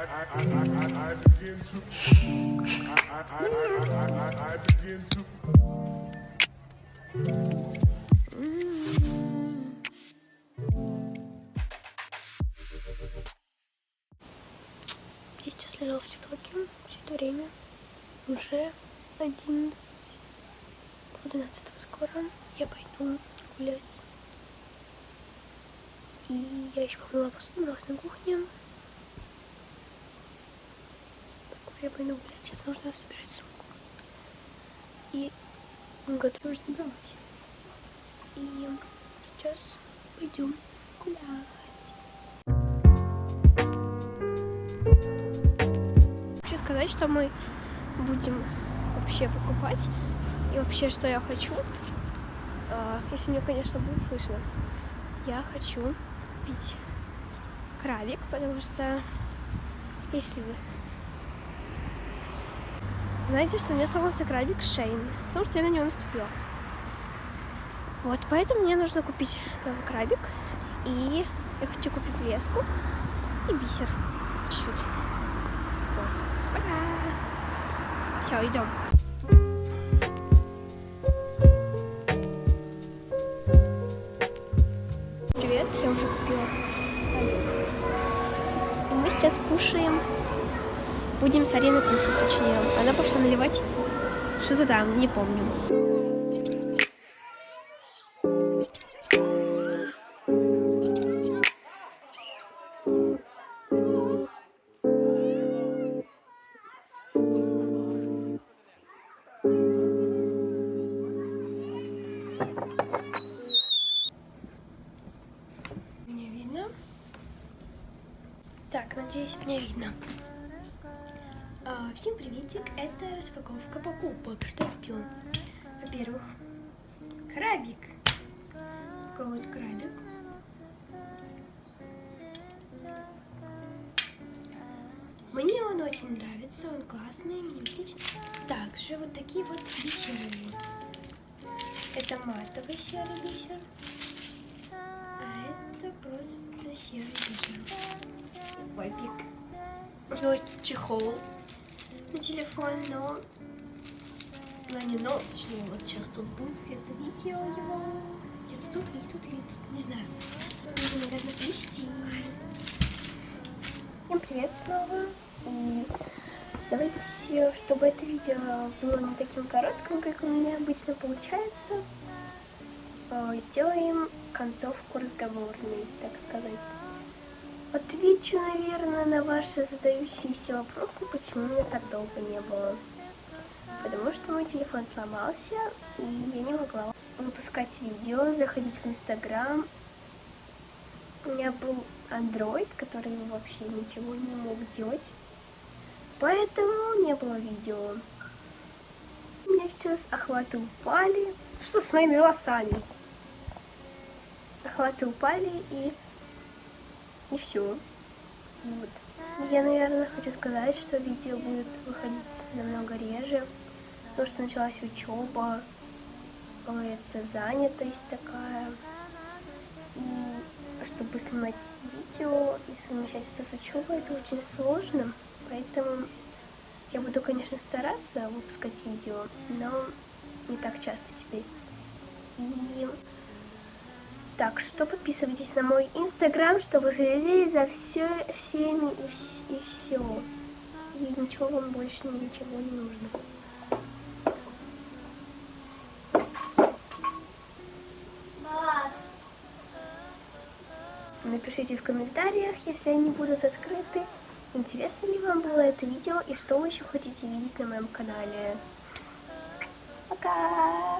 Я сейчас лежала в ТикТоке все это время. Уже 11. По 12 скоро. Я пойду гулять. И я еще помыла посуду на кухне. Скоро я пойду гулять. Сейчас нужно собирать сумку. И готовлюсь забрать. И сейчас пойдем гулять. Хочу сказать, что мы будем вообще покупать. И вообще, что я хочу. Если мне, конечно, будет слышно. Я хочу купить крабик, потому что если вы знаете, что у меня сломался крабик Шейн, потому что я на него наступила. Вот, поэтому мне нужно купить новый крабик. И я хочу купить леску и бисер. Чуть-чуть. Вот. Пока. Все, идем. Привет, я уже купила. И мы сейчас кушаем. Будем с Ариной кушать, точнее. Она пошла наливать что-то там, не помню. Меня видно? Так, надеюсь, меня видно. Всем приветик, это распаковка покупок. Что я купила? Во-первых, крабик. Такой вот крабик. Мне он очень нравится, он классный, мне отлично. Также вот такие вот бисеры. Это матовый серый бисер, а это просто серый бисер. Вайпик. Вот чехол на телефон, но точнее, вот сейчас тут будет это видео его. Где-то тут или тут, не знаю. Нужно, наверное, плести. Всем привет снова. И давайте, чтобы это видео было не таким коротким, как у меня обычно получается, сделаем концовку разговорной, так сказать. Отвечу, наверное, на ваши задающиеся вопросы, почему меня так долго не было. Потому что мой телефон сломался, и я не могла выпускать видео, заходить в Инстаграм. У меня был Android, который вообще ничего не мог делать, поэтому не было видео. У меня сейчас охваты упали. Что с моими волосами? Охваты упали, и все. Вот. Я, наверное, хочу сказать, что видео будет выходить намного реже, потому что началась учеба, это занятость такая. И чтобы снимать видео и совмещать это с учебой, это очень сложно. Поэтому я буду, конечно, стараться выпускать видео, но не так часто теперь. И так что подписывайтесь на мой Инстаграм, чтобы следить за всеми и все. И ничего вам больше ничего не нужно. Напишите в комментариях, если они будут открыты, интересно ли вам было это видео и что вы еще хотите видеть на моем канале. Пока!